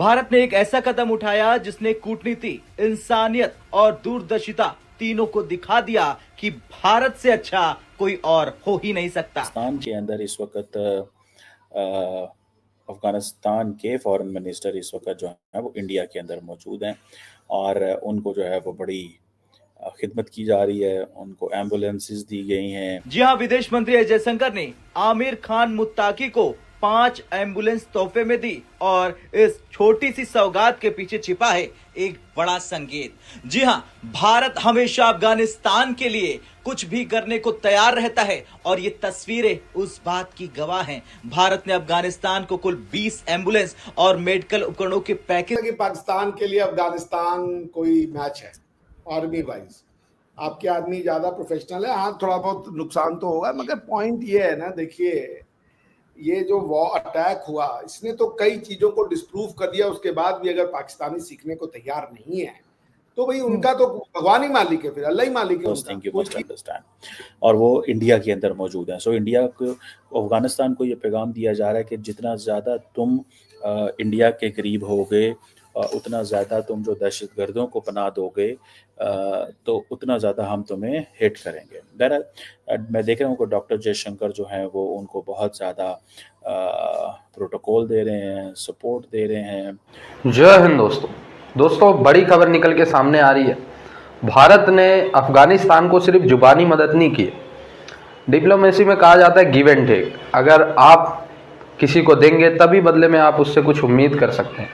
भारत ने एक ऐसा कदम उठाया जिसने कूटनीति, इंसानियत और दूरदर्शिता तीनों को दिखा दिया कि भारत से अच्छा कोई और हो ही नहीं सकता। पाकिस्तान के अंदर इस वक्त अफगानिस्तान के फॉरेन मिनिस्टर इस वक्त जो है वो इंडिया के अंदर मौजूद हैं और उनको जो है वो बड़ी खिदमत की जा रही है, उनको एम्बुलेंसेस दी गई हैं। जी हाँ, विदेश मंत्री एस जयशंकर ने आमिर खान मुत्ताकी को 5 एम्बुलेंस तोहफे में दी और इस छोटी सी सौगात के पीछे छिपा है एक बड़ा संकेत। जी हाँ, भारत हमेशा अफगानिस्तान के लिए कुछ भी करने को तैयार रहता है और ये तस्वीरें उस बात की गवाह हैं। भारत ने अफगानिस्तान को कुल 20 एम्बुलेंस और मेडिकल उपकरणों के पैकेज। पाकिस्तान के लिए अफगानिस्तान कोई मैच है आर्मी वाइज, आपके आदमी ज्यादा प्रोफेशनल है। हाँ, थोड़ा बहुत नुकसान तो होगा, मगर पॉइंट ये है ना, देखिए ये जो वॉर अटैक हुआ इसने तो कई चीजों को डिस्प्रूव कर दिया। उसके बाद भी अगर पाकिस्तानी सीखने को तैयार नहीं है तो भाई उनका तो भगवान ही मालिक है, फिर अल्लाह ही मालिक है। और वो इंडिया के अंदर मौजूद है। सो इंडिया को, अफगानिस्तान को ये पैगाम दिया जा रहा है कि जितना ज़्यादा तुम इंडिया के करीब होगे उतना ज़्यादा तुम जो दहशतगर्दों को पनाह दोगे तो उतना ज़्यादा हम तुम्हें हिट करेंगे। बहरहाल मैं देख रहा हूँ कि डॉक्टर जयशंकर जो हैं वो उनको बहुत ज़्यादा प्रोटोकॉल दे रहे हैं, सपोर्ट दे रहे हैं। जय हिंद दोस्तों, बड़ी खबर निकल के सामने आ रही है। भारत ने अफगानिस्तान को सिर्फ जुबानी मदद नहीं की। डिप्लोमेसी में कहा जाता है गिव एंड टेक। अगर आप किसी को देंगे तभी बदले में आप उससे कुछ उम्मीद कर सकते हैं,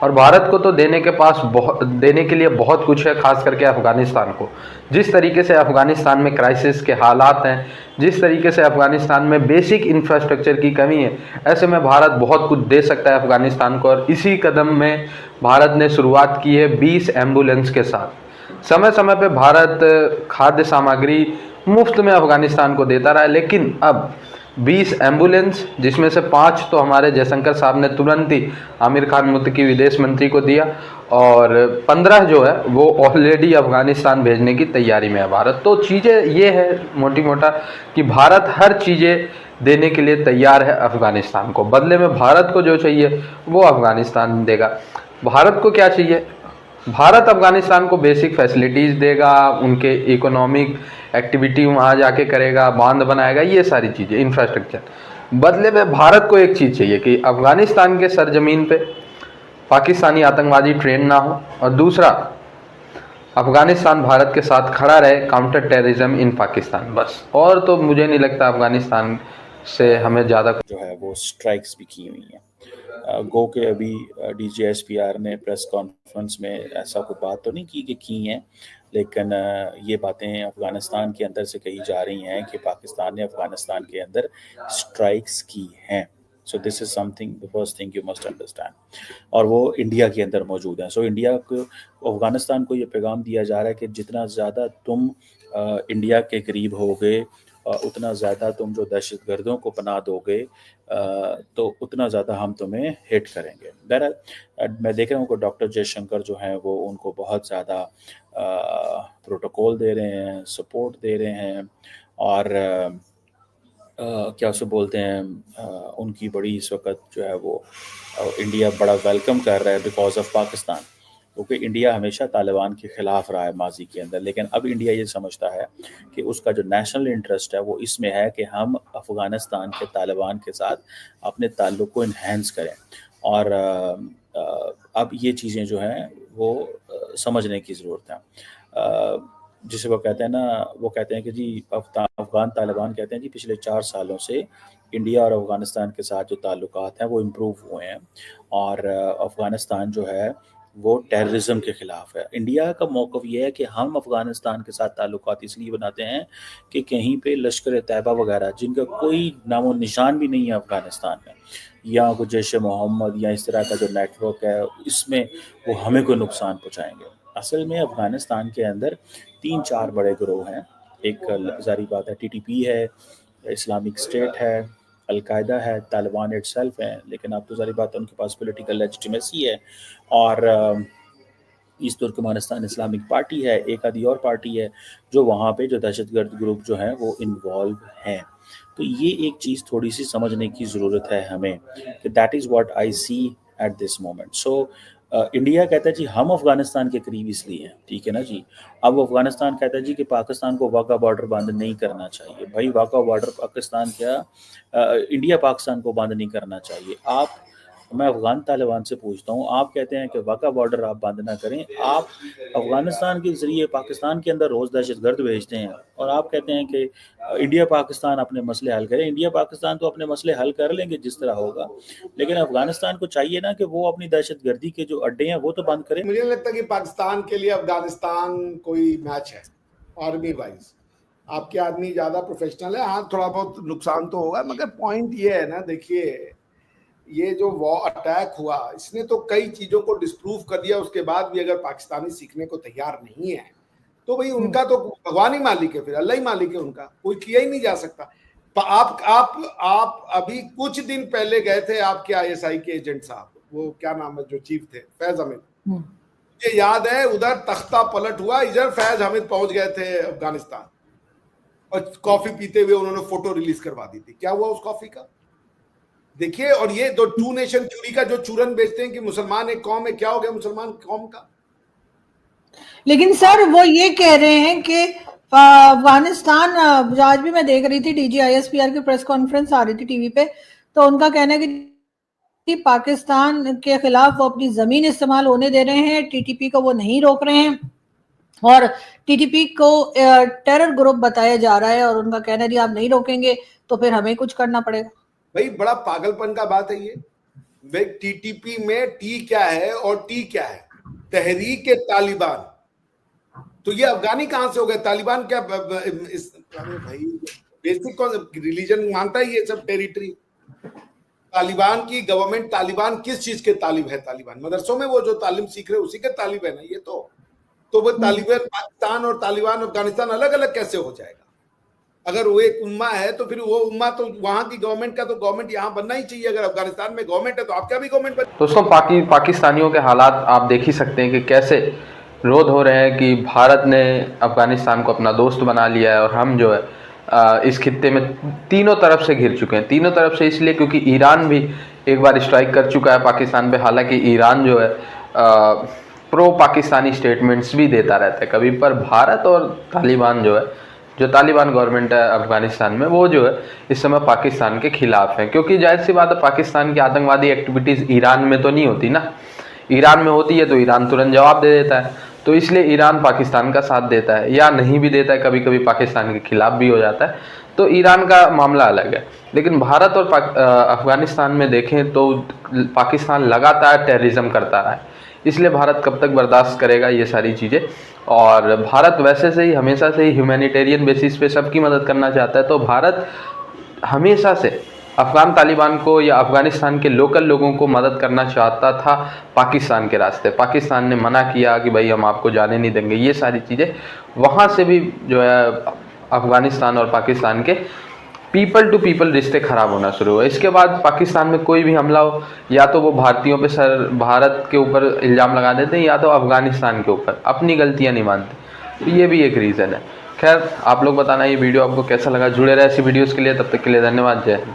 और भारत को तो देने के लिए बहुत कुछ है, खास करके अफगानिस्तान को। जिस तरीके से अफगानिस्तान में क्राइसिस के हालात हैं, जिस तरीके से अफगानिस्तान में बेसिक इंफ्रास्ट्रक्चर की कमी है, ऐसे में भारत बहुत कुछ दे सकता है अफगानिस्तान को। और इसी कदम में भारत ने शुरुआत की है 20 एम्बुलेंस के साथ। समय समय पे भारत खाद्य सामग्री मुफ्त में अफगानिस्तान को देता रहा है, लेकिन अब 20 एम्बुलेंस, जिसमें से 5 तो हमारे जयशंकर साहब ने तुरंत ही आमिर खान मुत्तकी विदेश मंत्री को दिया, और 15 जो है वो ऑलरेडी अफगानिस्तान भेजने की तैयारी में है भारत। तो चीज़ें ये है मोटी मोटा कि भारत हर चीज़ें देने के लिए तैयार है अफगानिस्तान को। बदले में भारत को जो चाहिए वो अफगानिस्तान देगा। भारत को क्या चाहिए? भारत अफगानिस्तान को बेसिक फैसिलिटीज़ देगा, उनके इकोनॉमिक एक्टिविटी वहाँ जाके करेगा, बांध बनाएगा, ये सारी चीज़ें, इंफ्रास्ट्रक्चर। बदले में भारत को एक चीज़ चाहिए कि अफगानिस्तान के सरजमीन पे पाकिस्तानी आतंकवादी ट्रेन ना हो, और दूसरा अफगानिस्तान भारत के साथ खड़ा रहे काउंटर टेररिज्म इन पाकिस्तान। बस, और तो मुझे नहीं लगता अफगानिस्तान से हमें ज़्यादा जो है वो स्ट्राइक्स भी की हुई हैं। गो के अभी DGSPR ने प्रेस कॉन्फ्रेंस में ऐसा कोई बात तो नहीं की हैं, लेकिन ये बातें अफ़गानिस्तान के अंदर से कही जा रही हैं कि पाकिस्तान ने अफ़गानिस्तान के अंदर स्ट्राइक्स की हैं। So this is something, the first thing you must understand. और वो इंडिया के अंदर मौजूद हैं। सो इंडिया को, अफ़गानिस्तान को ये पैगाम दिया जा रहा है कि जितना ज़्यादा तुम इंडिया के करीब होगे उतना ज़्यादा तुम जो दहशतगर्दों को पनाह दोगे तो उतना ज़्यादा हम तुम्हें हिट करेंगे। बहरहाल मैं देख रहा हूँ कि डॉक्टर जयशंकर जो हैं वो उनको बहुत ज़्यादा प्रोटोकॉल दे रहे हैं, सपोर्ट दे रहे हैं, और क्या उसे बोलते हैं, उनकी बड़ी इस वक्त जो है वो इंडिया बड़ा वेलकम कर रहा है बिकॉज ऑफ पाकिस्तान। क्योंकि इंडिया हमेशा तालिबान के ख़िलाफ़ रहा है माजी के अंदर, लेकिन अब इंडिया ये समझता है कि उसका जो नेशनल इंटरेस्ट है वो इसमें है कि हम अफ़गानिस्तान के तालिबान के साथ अपने ताल्लुक़ को इन्हेंस करें। और अब ये चीज़ें जो हैं वो समझने की ज़रूरत है। जिसे वो कहते हैं ना, वो कहते हैं कि जी अफ़गान तालिबान कहते हैं जी पिछले 4 सालों से इंडिया और अफ़गानिस्तान के साथ जो ताल्लुकात हैं वो इम्प्रूव हुए हैं, और अफ़गानिस्तान जो है वो टेररिज्म के ख़िलाफ़ है। इंडिया का मौक़िफ़ ये है कि हम अफ़गानिस्तान के साथ ताल्लुकात इसलिए बनाते हैं कि कहीं पे लश्कर तैयबा वगैरह, जिनका कोई नामो निशान भी नहीं है अफ़गानिस्तान में, या कोई जैश मोहम्मद या इस तरह का जो नेटवर्क है, इसमें वो हमें कोई नुकसान पहुँचाएँगे। असल में अफ़गानिस्तान के अंदर 3-4 बड़े गिरोह हैं। एक ज़ाहिर बात है TTP है, इस्लामिक स्टेट है, अलकायदा है, तालिबान इटसेल्फ है, लेकिन अब तो ज़ाहिर बात है उनके पास पॉलिटिकल लेजिटिमेसी है, और ईस्ट तुर्कमानिस्तान इस्लामिक पार्टी है, एक आधी और पार्टी है जो वहाँ पे जो दहशतगर्द ग्रुप जो हैं वो इन्वॉल्व हैं। तो ये एक चीज़ थोड़ी सी समझने की ज़रूरत है हमें कि that is what I see at this moment. So India कहता है जी हम अफगानिस्तान के करीब इसलिए हैं, ठीक है ना जी. अब अफगानिस्तान कहता है जी कि पाकिस्तान को वाघा बॉर्डर बंद नहीं करना चाहिए. भाई वाघा बॉर्डर पाकिस्तान क्या इंडिया पाकिस्तान को बंद नहीं करना चाहिए. मैं अफगान तालिबान से पूछता हूँ, आप कहते हैं कि वाघा बॉर्डर आप बंद ना करें, आप अफगानिस्तान के जरिए पाकिस्तान के अंदर रोज़ दहशतगर्द भेजते हैं और आप कहते हैं कि इंडिया पाकिस्तान अपने मसले हल करें. इंडिया पाकिस्तान तो अपने मसले हल कर लेंगे जिस तरह होगा, लेकिन अफगानिस्तान को चाहिए ना कि वो अपनी दहशतगर्दी के जो अड्डे हैं वो तो बंद करें. मुझे नहीं लगता कि पाकिस्तान के लिए अफगानिस्तान कोई मैच है आर्मी वाइज. आपके आदमी ज्यादा प्रोफेशनल है. हाँ, थोड़ा बहुत नुकसान तो होगा, मगर पॉइंट ये है ना, देखिए ये जो वॉर अटैक हुआ इसने तो कई चीजों को डिस्प्रूव कर दिया. उसके बाद भी अगर पाकिस्तानी सीखने को तैयार नहीं है तो भाई उनका तो भगवान ही मालिक है, फिर अल्लाह ही मालिक है, उनका कोई किया ही नहीं जा सकता. आप अभी कुछ दिन पहले गए थे आपके ISI के एजेंट साहब, वो क्या नाम है जो चीफ थे, फैज हमीद. मुझे याद है उधर तख्ता पलट हुआ, इधर फैज हमीद पहुंच गए थे अफगानिस्तान और कॉफी पीते हुए उन्होंने फोटो रिलीज करवा दी थी. क्या हुआ उस कॉफी का देखिए. और ये दो टू नेशन थ्योरी का जो चूरन बेचते हैं कि मुसलमान एक कौम है, क्या हो गया मुसलमान कौम का. लेकिन सर वो ये कह रहे हैं कि अफगानिस्तान, आज भी मैं देख रही थी DGISPR की प्रेस कॉन्फ्रेंस आ रही थी टीवी पे, तो उनका कहना है कि पाकिस्तान के खिलाफ वो अपनी जमीन इस्तेमाल होने दे रहे हैं, TTP को वो नहीं रोक रहे हैं और TTP को टेरर ग्रुप बताया जा रहा है और उनका कहना है आप नहीं रोकेंगे तो फिर हमें कुछ करना पड़ेगा. भाई बड़ा पागलपन का बात है ये. भाई TTP में टी क्या है और टी क्या है, तहरीक तालिबान. तो ये अफगानी कहां से हो गए, तालिबान क्या भाई बेसिक रिलीजन मानता है ये सब टेरिटरी. तालिबान की गवर्नमेंट, तालिबान किस चीज के तालिब है, तालिबान मदरसों में वो जो तालीम सीख रहे उसी के तालिब है ना ये. तो वो तालिबान पाकिस्तान और तालिबान अफगानिस्तान अलग अलग कैसे हो जाएगा. अगर वो एक उम्मा है तो फिर वो उम्मा तो वहां की गवर्नमेंट का तो गवर्नमेंट यहाँ बनना ही चाहिए. अगर अफगानिस्तान में गवर्नमेंट है तो आपका भी गवर्नमेंट बने. दोस्तों पाकिस्तानियों के हालात आप देख ही सकते हैं कि कैसे विरोध हो रहे हैं कि भारत ने अफगानिस्तान को अपना दोस्त बना लिया है और हम जो है इस खित्ते में तीनों तरफ से घिर चुके हैं. तीनों तरफ से इसलिए क्योंकि ईरान भी एक बार स्ट्राइक कर चुका है पाकिस्तान पे. हालांकि ईरान जो है प्रो पाकिस्तानी स्टेटमेंट्स भी देता रहता है कभी, पर भारत और तालिबान जो है, जो तालिबान गवर्नमेंट है अफगानिस्तान में, वो जो है इस समय पाकिस्तान के खिलाफ है. क्योंकि जाहिर सी बात है पाकिस्तान की आतंकवादी एक्टिविटीज़ ईरान में तो नहीं होती ना. ईरान में होती है तो ईरान तुरंत जवाब दे देता है, तो इसलिए ईरान पाकिस्तान का साथ देता है या नहीं भी देता है, कभी कभी पाकिस्तान के खिलाफ भी हो जाता है. तो ईरान का मामला अलग है. लेकिन भारत और अफगानिस्तान में देखें तो पाकिस्तान लगातार टेररिज्म करता रहा है, इसलिए भारत कब तक बर्दाश्त करेगा ये सारी चीज़ें. और भारत वैसे से ही हमेशा से ही ह्यूमैनिटेरियन बेसिस पे सबकी मदद करना चाहता है. तो भारत हमेशा से अफगान तालिबान को या अफगानिस्तान के लोकल लोगों को मदद करना चाहता था पाकिस्तान के रास्ते. पाकिस्तान ने मना किया कि भाई हम आपको जाने नहीं देंगे, ये सारी चीज़ें. वहाँ से भी जो है अफगानिस्तान और पाकिस्तान के पीपल टू पीपल रिश्ते ख़राब होना शुरू हुए. इसके बाद पाकिस्तान में कोई भी हमला हो, या तो वो भारतीयों पे भारत के ऊपर इल्ज़ाम लगा देते हैं या तो अफगानिस्तान के ऊपर, अपनी गलतियाँ नहीं मानते. तो ये भी एक रीज़न है. खैर, आप लोग बताना ये वीडियो आपको कैसा लगा. जुड़े रहे ऐसी वीडियोज़ के लिए. तब तक के लिए धन्यवाद. जय हिंद.